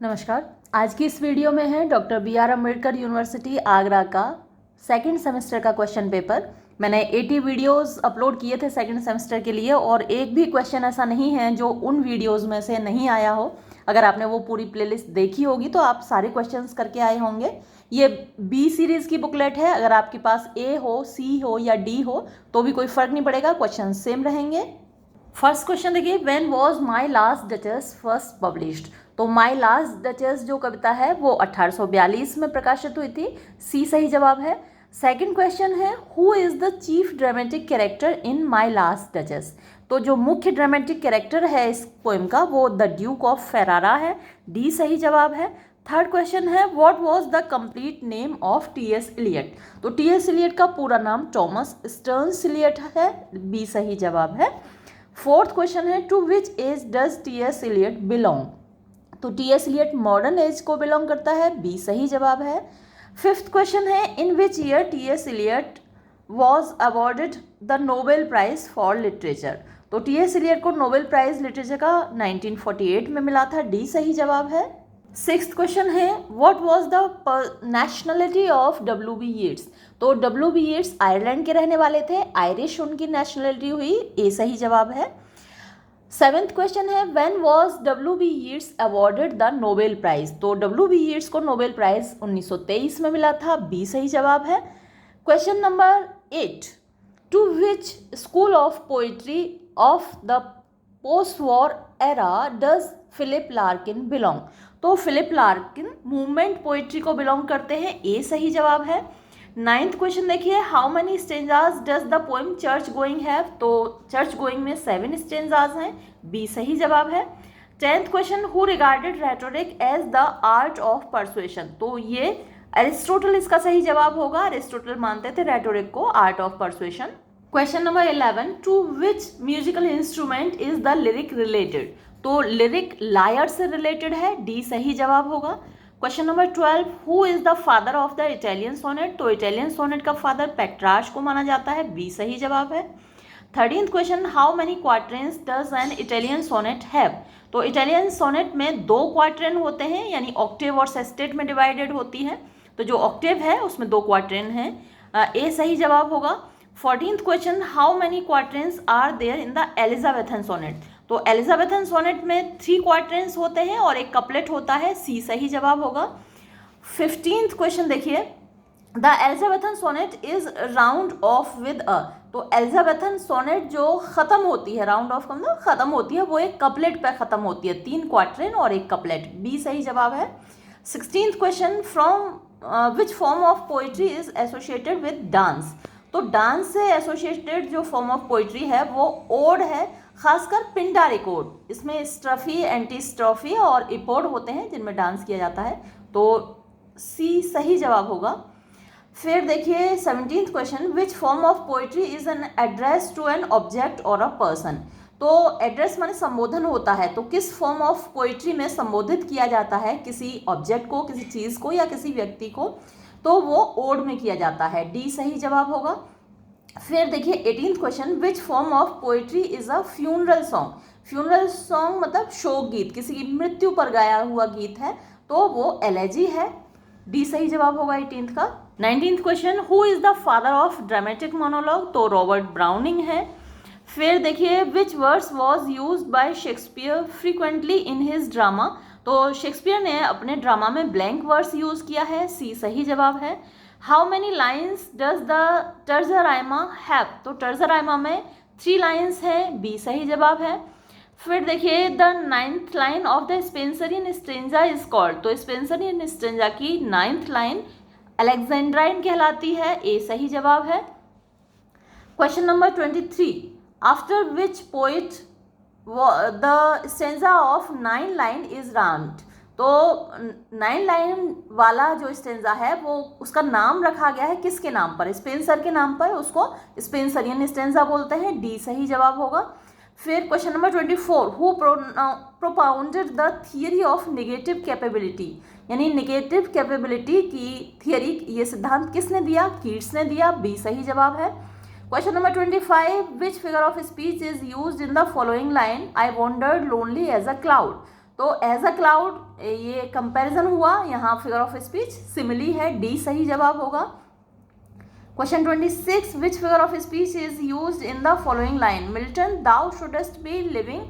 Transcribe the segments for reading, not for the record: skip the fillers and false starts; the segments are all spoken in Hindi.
नमस्कार। आज की इस वीडियो में है doctor B R. Ambedkar university Agra का सेकंड सेमेस्टर का क्वेश्चन पेपर। मैंने 80 वीडियोस अपलोड किए थे सेकंड सेमेस्टर के लिए और एक भी क्वेश्चन ऐसा नहीं है जो उन वीडियोस में से नहीं आया हो। अगर आपने वो पूरी प्लेलिस्ट देखी होगी तो आप सारे क्वेश्चंस करके आए होंगे। ये बी सीरीज़ की बुकलेट है। अगर आपके पास ए हो, सी हो या डी हो तो भी कोई फ़र्क नहीं पड़ेगा, क्वेश्चन सेम रहेंगे। फर्स्ट क्वेश्चन देखिए, when was my Last duchess first published. तो माई लास्ट डचेस जो कविता है वो 1842 में प्रकाशित हुई थी। सी सही जवाब है। सेकंड क्वेश्चन है, who is the chief dramatic character in my Last duchess. तो जो मुख्य ड्रामेटिक कैरेक्टर है इस पोएम का वो द ड्यूक ऑफ फेरारा है। डी सही जवाब है। थर्ड क्वेश्चन है, what was the complete name of T S. Eliot. तो टी.एस. इलियट का पूरा नाम टॉमस स्टर्न्स इलियट है। बी सही जवाब है। फोर्थ क्वेश्चन है, to which age does T S. Eliot belong. तो टी.एस. इलियट मॉडर्न एज को बिलोंग करता है। बी सही जवाब है। फिफ्थ क्वेश्चन है, in which year T S. Eliot was awarded the Nobel prize for literature. तो टी.एस. इलियट को नोबेल प्राइज लिटरेचर का 1948 में मिला था। डी सही जवाब है। सिक्स्थ क्वेश्चन है, what was the nationality of W B. Yeats. तो डब्ल्यू.बी. येट्स आयरलैंड के रहने वाले थे, आयरिश उनकी नेशनलिटी हुई। ए सही जवाब है। सेवेंथ क्वेश्चन है, when was W B. Yeats awarded the Nobel prize. तो डब्ल्यू.बी. येट्स को नोबेल प्राइज 1923 में मिला था। बी सही जवाब है। Question number 8, to which school of poetry of the post war era does Philip Larkin belong. तो फिलिप लार्किन मूवमेंट पोइट्री को बिलोंग करते हैं। ए सही जवाब है। नाइन्थ क्वेश्चन देखिए, how many stanzas does the poem Church Going have. तो चर्च गोइंग में 7 स्टेंजाज हैं। बी सही जवाब है। 10th question, who regarded rhetoric as the art of persuasion. तो ये एरिस्टोटल इसका सही जवाब होगा। एरिस्टोटल मानते थे रेटोरिक को art of persuasion. Question number 11, to which musical instrument is the lyric related. तो लिरिक लायर से रिलेटेड है। डी सही जवाब होगा। Question number 12, who is the father of the Italian sonnet. तो इटालियन सोनेट का फादर पेट्रार्च को माना जाता है। बी सही जवाब है। 13th question, how many quatrains does an Italian sonnet have. तो इटालियन सोनेट में 2 क्वार्टरेन होते हैं, यानी ऑक्टेव और सेस्टेट में डिवाइडेड होती है। तो जो ऑक्टेव है उसमें 2 क्वार्टरेन हैं। ए सही जवाब होगा। 14th question, how many quatrains are there in the Elizabethan sonnet. तो एलिजाबेथन सोनेट में 3 क्वार्टरेंस होते हैं और एक कपलेट होता है। सी सही जवाब होगा। 15th क्वेश्चन देखिए, the Elizabethan sonnet is round off with a. तो एलिजाबेथन सोनेट जो खत्म होती है, राउंड ऑफ मतलब खत्म होती है, वो एक कपलेट पे खत्म होती है। 3 क्वार्टरेन और एक कपलेट। बी सही जवाब है। 16th question, from which form of poetry is associated with dance. तो डांस से एसोसिएटेड जो फॉर्म ऑफ पोइट्री है वो ओड है, खासकर पिंडारिक ओड। इसमें स्ट्रफी, एंटी स्ट्रफी और इपोड होते हैं जिनमें डांस किया जाता है। तो सी सही जवाब होगा। फिर देखिए 17th question, which form of poetry is an address to an object or a person. तो एड्रेस माने संबोधन होता है, तो किस फॉर्म ऑफ पोइट्री में संबोधित किया जाता है किसी ऑब्जेक्ट को, किसी चीज़ को या किसी व्यक्ति को, तो वो ओड में किया जाता है। डी सही जवाब होगा। फिर देखिए 18th question, which form of poetry is a funeral song. Funeral song मतलब शोक गीत, किसी की मृत्यु पर गाया हुआ गीत है, तो वो एलेजी है। डी सही जवाब होगा 18th का। 19th question, who is the father of dramatic monologue. तो रॉबर्ट ब्राउनिंग है। फिर देखिए, विच words was used by Shakespeare frequently in his drama. तो शेक्सपियर ने अपने ड्रामा में ब्लैंक वर्ड्स यूज़ किया है। सी सही जवाब है। How many lines does the terza rima have. तो टर्जराइमा में 3 लाइन्स हैं। बी सही जवाब है। फिर देखिए, the 9th line of the Spenserian stanza is called. तो स्पेंसरियन स्टेंजा की 9th लाइन अलेक्जेंड्राइन कहलाती है। ए सही जवाब है। Question number 23, after which poet the stanza of 9 line is rhymed. तो 9 लाइन वाला जो स्टेंजा है वो उसका नाम रखा गया है किसके नाम पर, स्पेंसर के नाम पर, उसको स्पेंसरियन स्टेंजा बोलते हैं। डी सही जवाब होगा। फिर question number 24, who propounded the theory of negative capability. यानी निगेटिव कैपेबिलिटी की थियरी, ये सिद्धांत किसने दिया, कीट्स ने दिया। बी सही जवाब है। Question number 25, which figure of speech is used in the following line, I wandered lonely as a cloud. तो एज अ क्लाउड ये कंपैरिजन हुआ, यहाँ फिगर ऑफ स्पीच सिमिली है, डी सही जवाब होगा। Question 26, which figure of speech is used in the following line? Milton thou shouldst be living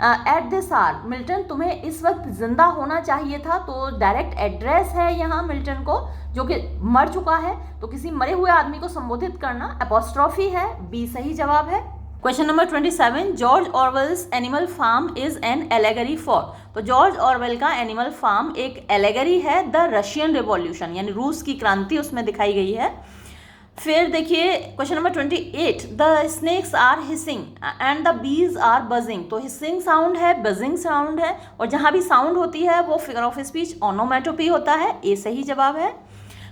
at this hour. Milton तुम्हें इस वक्त जिंदा होना चाहिए था, तो डायरेक्ट एड्रेस है यहाँ मिल्टन को जो कि मर चुका है, तो किसी मरे हुए आदमी को संबोधित करना एपोस्ट्रॉफी है, बी सही जवाब है। Question number 27, George Orwell's Animal Farm is an allegory for. तो जॉर्ज ऑरवेल का एनिमल फार्म एक एलेगरी है द रशियन रिवॉल्यूशन, यानी रूस की क्रांति उसमें दिखाई गई है। फिर देखिए question number 28, the snakes are hissing and the bees are buzzing. तो हिसिंग साउंड है, बजिंग साउंड है, और जहां भी साउंड होती है वो फिगर ऑफ स्पीच ओनोमेटोपी होता है, ए सही जवाब है।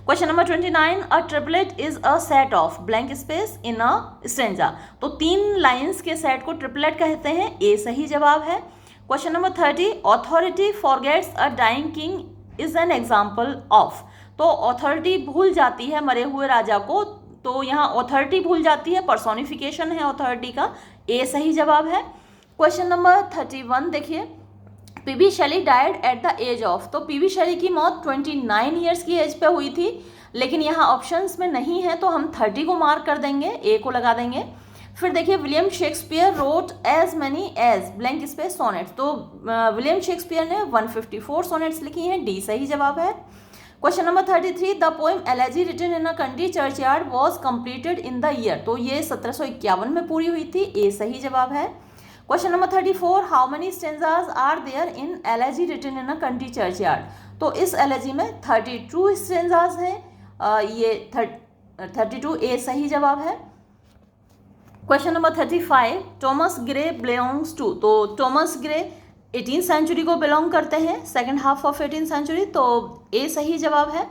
Question number 29, a triplet is a set of blank space in a stanza. तो 3 लाइंस के सेट को ट्रिपलेट कहते हैं, ए सही जवाब है। Question number 30, authority forgets a dying king is an example of. तो ऑथोरिटी भूल जाती है मरे हुए राजा को, तो यहाँ ऑथोरिटी भूल जाती है, पर्सोनिफिकेशन है ऑथोरिटी का, ए सही जवाब है। क्वेश्चन नंबर 31 देखिए, P B Shelley died at the age of. तो पीबी शैली की मौत 29 ईयर्स की एज पे हुई थी, लेकिन यहाँ ऑप्शंस में नहीं है, तो हम 30 को मार्क कर देंगे, ए को लगा देंगे। फिर देखिए, William Shakespeare wrote as many as blank space sonnets. तो विलियम शेक्सपियर ने 154 सोनेट्स लिखी हैं, डी सही जवाब है। Question number 33, the poem Elegy Written in a Country Churchyard was completed in the year. तो ये 1751 में पूरी हुई थी, ए सही जवाब है। Question number 34, how many stanzas are there in Elegy Written in a Country Churchyard. तो इस एलेजी में 32 स्टेंजाज हैं, ये 32, ए सही जवाब है। Question number 35, Thomas Gray belongs to. तो टॉमस ग्रे 18th सेंचुरी को बिलोंग करते हैं, second half of 18th century, तो ए सही जवाब है।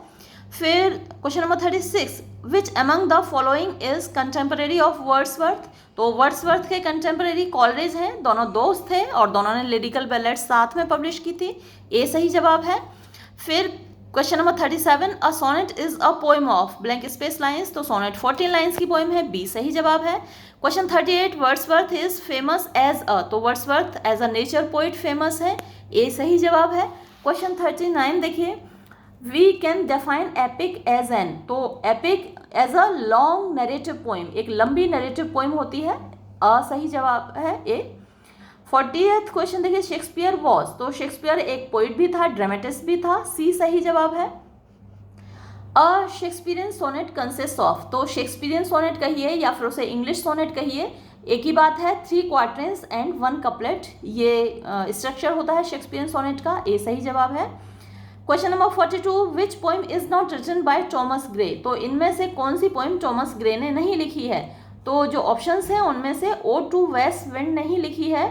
फिर question number 36, which among the following is contemporary of Wordsworth. तो वर्ड्सवर्थ के कंटेम्परेरी कॉलरेज हैं, दोनों दोस्त थे और दोनों ने लिरिकल बैलेट्स साथ में पब्लिश की थी, ए सही जवाब है। फिर question number 37, a sonnet is a poem of blank space lines. तो सोनेट 14 लाइन्स की पोएम है, बी सही जवाब है। Question 38, Wordsworth is famous as a. तो Wordsworth as a nature poet famous है, ए सही जवाब है। क्वेश्चन 39 देखिए, we can define epic as an. तो epic as a long narrative poem, एक लंबी नरेटिव पोइम होती है, अ सही जवाब है, ए। 40th क्वेश्चन देखिए, शेक्सपियर वॉज। तो शेक्सपियर एक पोइट भी था, ड्रामेटिस्ट भी था, सी सही जवाब है। अ शेक्सपियरियन सोनेट कंसिस्ट ऑफ। तो शेक्सपियरियन सोनेट कहिए या फिर उसे इंग्लिश सोनेट कहिए, एक ही बात है, 3 क्वार्टर्स एंड 1 कपलेट, ये स्ट्रक्चर होता है शेक्सपियरियन सोनेट का, ए सही जवाब है। Question number 42, which poem is not written by Thomas Gray. तो इनमें से कौन सी पोइम टॉमस ग्रे ने नहीं लिखी है? तो जो ऑप्शंस हैं उनमें से ओ टू वेस्ट विंड नहीं लिखी है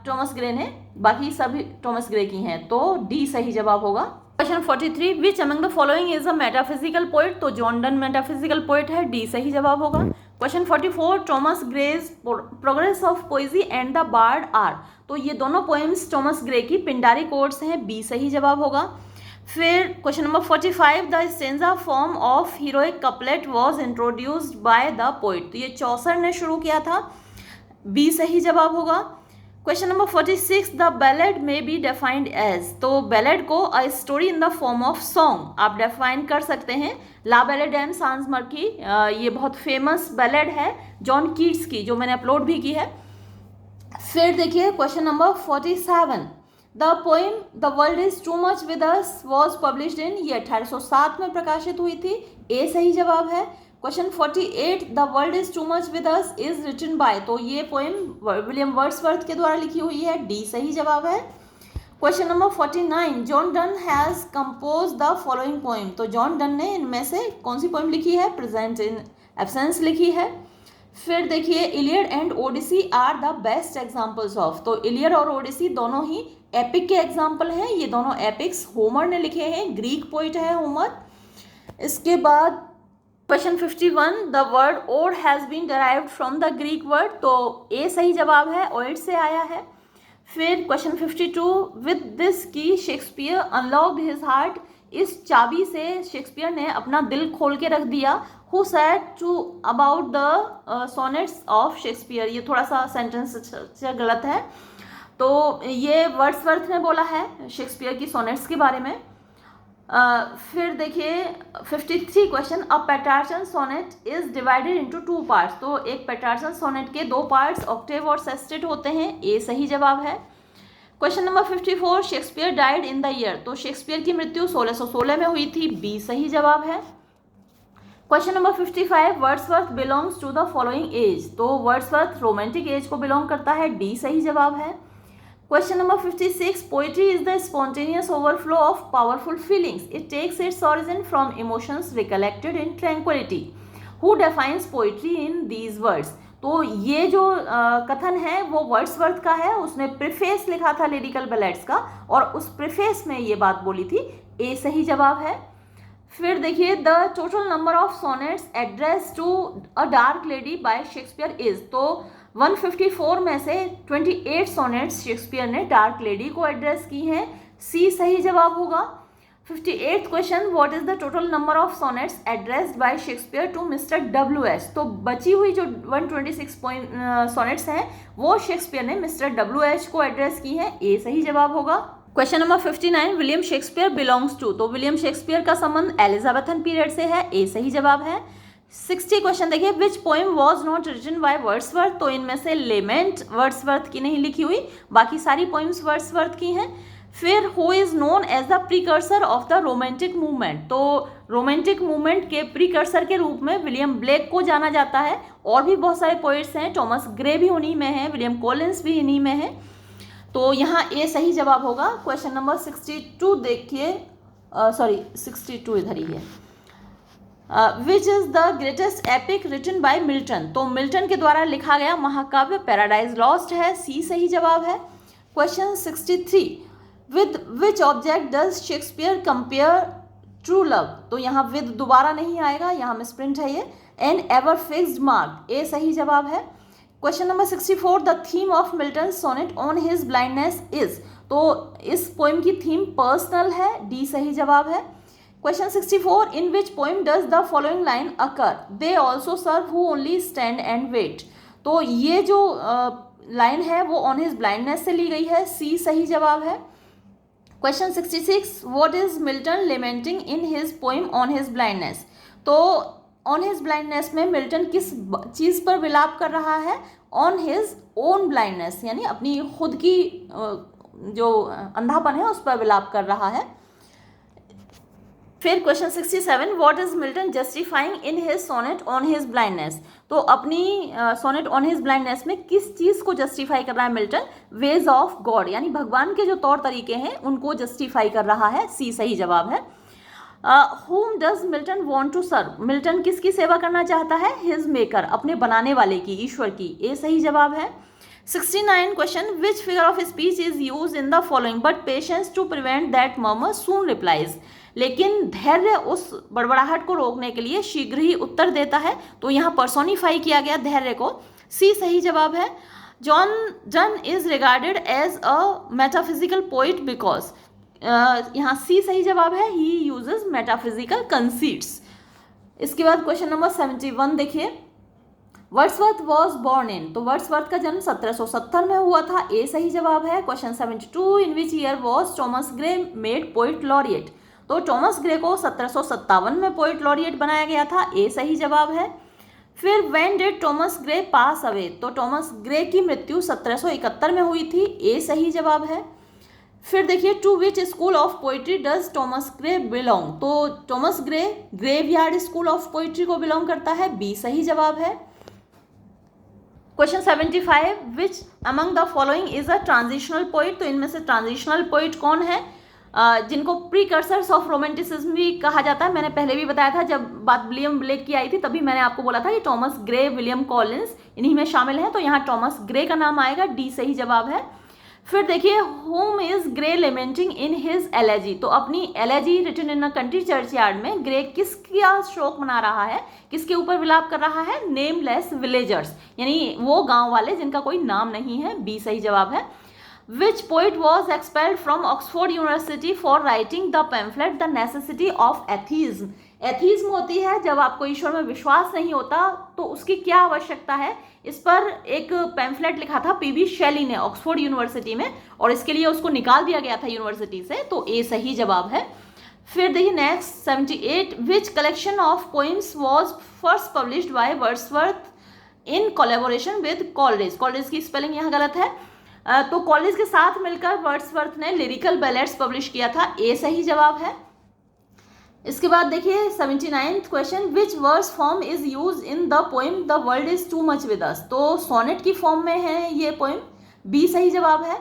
टॉमस ग्रे ने, बाकी सभी टॉमस ग्रे की हैं, तो डी सही जवाब होगा। Question 43, which among the following is a metaphysical poet. तो जॉन डन मेटाफिजिकल पोइट है, डी सही जवाब होगा। Question 44, Thomas Gray's Progress of Poesy and The Bard are. तो ये दोनों पोएम्स टॉमस ग्रे की पिंडारी कोड्स हैं, बी सही जवाब होगा। फिर question number 45, the stanza form of heroic couplet was introduced by the poet. तो ये चौसर ने शुरू किया था, बी सही जवाब होगा। क्वेश्चन नंबर 46, द बैलेड में बी डिफाइंड एज। तो बैलेड को a story in the form of song आप डिफाइन कर सकते हैं। ला बैलेड एम सांसमर की ये बहुत फेमस बैलेड है जॉन कीट्स की, जो मैंने अपलोड भी की है। फिर देखिए question number 47, the poem the world is too much with us was published इन, ये 1807 में प्रकाशित हुई थी, ए सही जवाब है। Question 48, the world is too much with us is written by. तो ये पोएम विलियम वर्ड्सवर्थ के द्वारा लिखी हुई है, डी सही जवाब है। Question number 49, John Donne has compose the following poem. तो जॉन डन ने इनमें से कौन सी पोएम लिखी है? प्रेजेंट इन एब्सेंस लिखी है। फिर देखिए, Iliad and Odyssey are the best examples of. तो इलियड और ओडिसी दोनों ही एपिक के एग्जाम्पल हैं, ये दोनों एपिक्स होमर ने लिखे हैं, ग्रीक पोइट है होमर। इसके बाद question 51, the word ode has been derived from the Greek word. तो ए सही जवाब है, ओड से आया है। फिर क्वेश्चन 52, विद दिस की शेक्सपियर अनलॉक्ड हिज हार्ट। इस चाबी से शेक्सपियर ने अपना दिल खोल के रख दिया। Who said to about the sonnets of Shakespeare. ये थोड़ा सा सेंटेंस गलत है, तो ये वर्ड्सवर्थ ने बोला है शेक्सपियर की सोनेट्स के बारे में। फिर देखिए 53 question, a Petrarchan sonnet is divided into 2 parts. तो एक पेट्रार्चन सोनेट के 2 पार्ट्स ऑक्टेव और सेस्टेट होते हैं, ए सही जवाब है। Question number 54, Shakespeare died in the year. तो शेक्सपियर की मृत्यु 1616 में हुई थी, बी सही जवाब है। Question number 55, Wordsworth belongs to the following age. तो वर्ड्सवर्थ रोमांटिक एज को बिलोंग करता है, डी सही जवाब है। Question number 56, poetry is the spontaneous overflow of powerful feelings. It takes its origin from emotions recollected in tranquillity. Who defines poetry in these words. तो ये जो कथन है वो वर्ड्सवर्थ का है, उसने प्रीफेस लिखा था लिरिकल बैलेड्स का और उस प्रीफेस में ये बात बोली थी, ए सही जवाब है। फिर देखिए the total number of sonnets address to a dark lady by Shakespeare is. तो 154 में से 28 सोनेट्स शेक्सपियर ने डार्क लेडी को एड्रेस की हैं, सी सही जवाब होगा। 58th question, what is the total number of sonnets addressed by Shakespeare to mister WH। तो बची हुई जो 126 सोनेट्स हैं वो शेक्सपियर ने मिस्टर WH को एड्रेस की हैं, ए सही जवाब होगा। Question number 59, William Shakespeare belongs to. तो विलियम शेक्सपियर का संबंध एलिजाबेथन पीरियड से है, ए सही जवाब है। 60 क्वेश्चन देखिए, which poem was not written by Wordsworth. तो इनमें से लेमेंट वर्ड्सवर्थ की नहीं लिखी हुई, बाकी सारी पोएम्स वर्ड्सवर्थ की हैं। फिर who is known as the precursor of the romantic movement. तो रोमांटिक मूवमेंट के प्रीकर्सर के रूप में विलियम ब्लेक को जाना जाता है। और भी बहुत सारे पोइट्स हैं, थॉमस ग्रे भी उन्हीं में है, विलियम कॉलिंस भी इन्हीं में है। तो यहाँ ए सही जवाब होगा। क्वेश्चन नंबर 62 देखिए, 62 इधर ही है। Which is the greatest epic written by Milton. तो मिल्टन के द्वारा लिखा गया महाकाव्य पैराडाइज लॉस्ट है, सी सही जवाब है। Question 63, with which object does Shakespeare compare true love. तो यहाँ विद दोबारा नहीं आएगा, यहाँ मिसप्रिंट है ये, an ever fixed mark, A सही जवाब है। Question number 64, the theme of Milton sonnet on his blindness is. तो इस पोएम की थीम पर्सनल है, डी सही जवाब है। Question 64, in which poem does the following line occur, they also serve who only stand and wait. तो ये जो लाइन है वो ऑन हिज ब्लाइंडनेस से ली गई है, सी सही जवाब है। Question 66, what is Milton lamenting in his poem on his blindness. तो ऑन हिज ब्लाइंडनेस में मिल्टन किस चीज़ पर विलाप कर रहा है, ऑन हिज ओन ब्लाइंडनेस, यानी अपनी खुद की जो अंधापन है उस पर विलाप कर रहा है। फिर question 67, what is Milton justifying in his sonnet on his blindness. तो अपनी सोनेट ऑन हिज ब्लाइंडनेस में किस चीज़ को जस्टिफाई कर रहा है मिल्टन, वेज ऑफ गॉड, यानी भगवान के जो तौर तरीके हैं उनको जस्टिफाई कर रहा है, सी सही जवाब है। whom does Milton want to serve। Milton किसकी सेवा करना चाहता है, हिज मेकर, अपने बनाने वाले की, ईश्वर की, ए सही जवाब है। 69 question, which figure of speech is use in the following but patience to prevent that murmur soon replies. लेकिन धैर्य उस बड़बड़ाहट को रोकने के लिए शीघ्र ही उत्तर देता है। तो यहाँ पर्सोनिफाई किया गया धैर्य को, सी सही जवाब है। John Donne is regarded as a metaphysical poet because, यहाँ सी सही जवाब है, ही यूजेस मेटाफिजिकल कंसीट्स। इसके बाद क्वेश्चन नंबर 71 देखिए, वर्ड्सवर्थ वॉज बॉर्न इन। तो वर्ड्सवर्थ का जन्म 1770 में हुआ था, ए सही जवाब है। Question 72, in which year was Thomas Gray made poet laureate. तो थॉमस ग्रे को 1757 में पोइट लॉरिएट बनाया गया था, ए सही जवाब है। फिर when did Thomas Gray pass away. तो थॉमस ग्रे की मृत्यु 1771 में हुई थी, ए सही जवाब है। फिर देखिए, to which school of poetry does Thomas Gray belong. तो Thomas Gray graveyard school of poetry को बिलोंग करता है, बी सही जवाब है। Question 75, which among the following is a transitional poet. तो इनमें से ट्रांजिशनल पोइट कौन है, जिनको प्रीकर्सर्स ऑफ रोमांटिसिज्म भी कहा जाता है। मैंने पहले भी बताया था, जब बात विलियम ब्लेक की आई थी तभी मैंने आपको बोला था कि थॉमस ग्रे, विलियम कॉलिंस इन्हीं में शामिल हैं। तो यहाँ थॉमस ग्रे का नाम आएगा, डी सही जवाब है। फिर देखिए, whom is Gray lamenting in his elegy. तो अपनी Elegy Written in a Country Churchyard में ग्रे किसका शोक मना रहा है, किसके ऊपर विलाप कर रहा है, नेमलेस विलेजर्स, यानी वो गांव वाले जिनका कोई नाम नहीं है, बी सही जवाब है। Which poet was expelled from Oxford University for writing the pamphlet The Necessity of Atheism. Atheism होती है जब आपको ईश्वर में विश्वास नहीं होता तो उसकी क्या आवश्यकता है, इस पर एक पैम्फलेट लिखा था पीबी शैली ने ऑक्सफोर्ड यूनिवर्सिटी में, और इसके लिए उसको निकाल दिया गया था यूनिवर्सिटी से, तो ए सही जवाब है। फिर देखिए next 78, which collection of poems was first published by Wordsworth in collaboration with Coleridge. Coleridge की स्पेलिंग यहाँ गलत है, तो कॉलरिज के साथ मिलकर वर्ड्सवर्थ ने लिरिकल बैलेड्स पब्लिश किया था, ए सही जवाब है। इसके बाद देखिए 79th question, which verse form is use in the poem the world is too much with us. तो सोनेट की फॉर्म में है ये पोइम, बी सही जवाब है।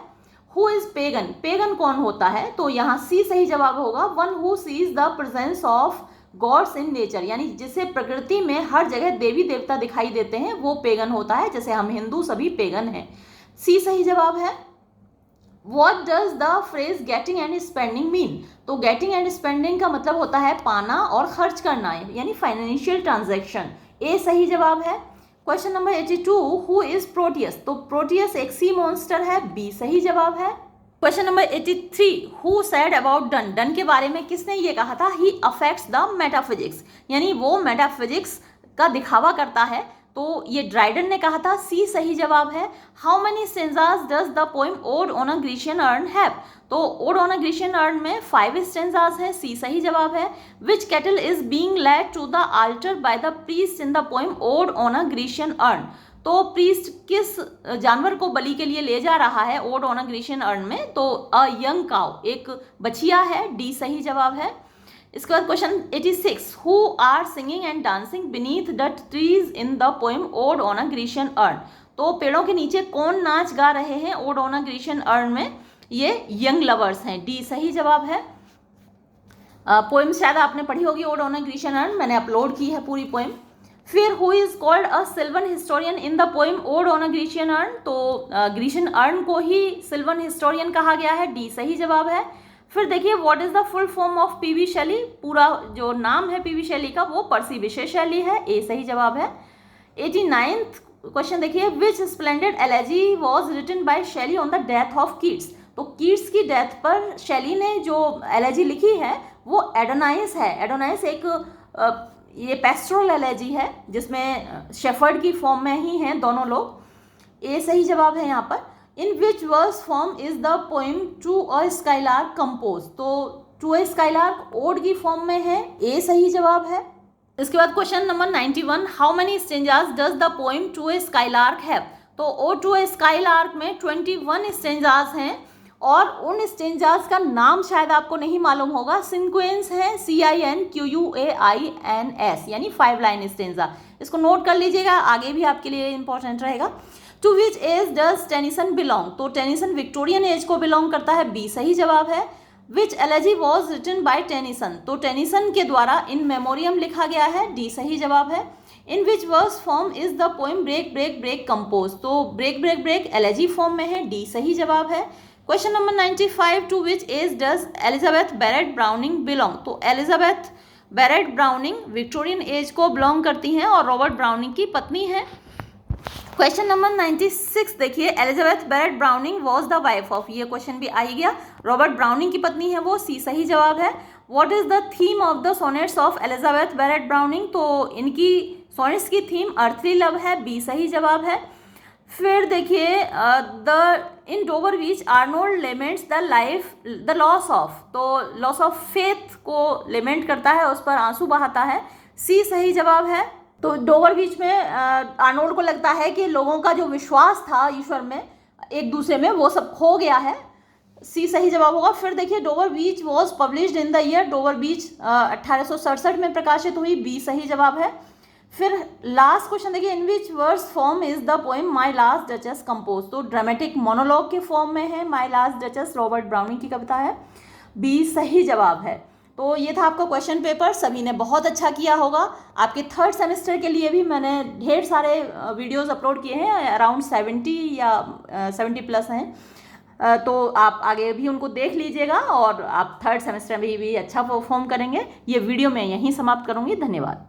हु इज पेगन, पेगन कौन होता है, तो यहाँ सी सही जवाब होगा। One who seize the presence of gods in nature, यानी जिसे प्रकृति में हर जगह देवी देवता दिखाई देते हैं वो पेगन होता है, जैसे हम हिंदू सभी पेगन हैं, सी सही जवाब है। What does the phrase getting and spending mean? तो getting and spending का मतलब होता है पाना और खर्च करना, यानी फाइनेंशियल ट्रांजैक्शन, ए सही जवाब है। Question number 82, who is Proteus, तो प्रोटियस एक सी मॉन्स्टर है, बी सही जवाब है। Question number 83, who said about done, done के बारे में किसने ये कहा था, ही अफेक्ट्स द मेटाफिजिक्स, यानी वो मेटाफिजिक्स का दिखावा करता है, तो ये ड्राइडन ने कहा था, सी सही जवाब है। How many stanzas does the poem Ode on a Grecian Urn have, तो Ode on a Grecian Urn में 5 स्टेंजास हैं, सी सही जवाब है। Which cattle is being led to the altar by the priest in the poem Ode on a Grecian Urn, तो प्रीस्ट किस जानवर को बलि के लिए ले जा रहा है odd on a Grecian Urn में, तो अ यंग काउ, एक बछिया है, डी सही जवाब है। इसके बाद question 86, who are singing and dancing beneath the trees in the poem Ode on a Grecian Urn, तो पेड़ों के नीचे कौन नाच गा रहे हैं Ode on a Grecian Urn में, ये यंग लवर्स हैं, डी सही जवाब है। पोइम शायद आपने पढ़ी होगी Ode on a Grecian Urn, मैंने अपलोड की है पूरी पोइम। फिर who is called a sylvan historian in the poem Ode on a Grecian Urn, तो ग्रीशियन अर्न को ही सिल्वन हिस्टोरियन कहा गया है, डी सही जवाब है। फिर देखिए what is the full form of PV शैली, पूरा जो नाम है पीवी शैली का वो पर्सी विशे शैली है, ए सही जवाब है। 89th क्वेश्चन देखिए, which splendid elegy was written by Shelley on the death of Keats, तो कीट्स की डेथ पर शैली ने जो एलेजी लिखी है वो एडोनाइस है। एडोनाइस एक ये पेस्टोरल एलेजी है जिसमें शेफर्ड की फॉर्म में ही हैं दोनों लोग, ए सही जवाब है यहाँ पर। In which verse form is the poem To a Skylark compose, तो टू अ स्काईलार्क ओड की फॉर्म में है, ए सही जवाब है। इसके बाद question number 91, how many stanzas does the poem To a Skylark have, तो ओ टू अ स्काईलार्क में 21 स्टेंजास हैं, और उन स्टेंजास का नाम शायद आपको नहीं मालूम होगा, सिंक्वेंस है, CINQUAINS, यानी 5 लाइन स्टेंजा, इसको नोट कर लीजिएगा, आगे भी आपके लिए इंपॉर्टेंट रहेगा। To which age does Tennyson belong, तो टेनिसन विक्टोरियन एज को बिलोंग करता है, बी सही जवाब है। Which elegy was written by Tennyson, तो टेनिसन के द्वारा इन मेमोरियम लिखा गया है, डी सही जवाब है। In which verse form is the poem Break Break Break compose, तो Break Break Break elegy form में है, डी सही जवाब है। Question number 95, to which age does Elizabeth Barrett Browning belong, तो Elizabeth Barrett Browning Victorian age को बिलोंग करती हैं और रॉबर्ट ब्राउनिंग की पत्नी है। क्वेश्चन नंबर 96 देखिए, Elizabeth Barrett Browning was the wife of, ये क्वेश्चन भी आ ही गया, रॉबर्ट ब्राउनिंग की पत्नी है वो, सी सही जवाब है। What is the theme of the sonnets of Elizabeth Barrett Browning, तो इनकी सोनेट्स की थीम अर्थली लव है, बी सही जवाब है। फिर देखिए in Dover Beach Arnold laments the life the loss of, तो लॉस ऑफ फेथ को लेमेंट करता है, उस पर आंसू बहाता है, सी सही जवाब है। तो डोवर बीच में आर्नोल्ड को लगता है कि लोगों का जो विश्वास था ईश्वर में एक दूसरे में वो सब खो गया है, सी सही जवाब होगा। फिर देखिए Dover Beach was published in the year, Dover Beach 1867 में प्रकाशित हुई, बी सही जवाब है। फिर लास्ट क्वेश्चन देखिए, in which verse form is the poem My Last Duchess compose, तो ड्रामेटिक मोनोलॉग के फॉर्म में है My Last Duchess, Robert Browning की कविता है, बी सही जवाब है। तो ये था आपका क्वेश्चन पेपर, सभी ने बहुत अच्छा किया होगा। आपके 3rd सेमेस्टर के लिए भी मैंने ढेर सारे वीडियोस अपलोड किए हैं, अराउंड 70 या 70+ हैं, तो आप आगे भी उनको देख लीजिएगा और आप 3rd सेमेस्टर में भी अच्छा परफॉर्म करेंगे। ये वीडियो मैं यहीं समाप्त करूँगी, धन्यवाद।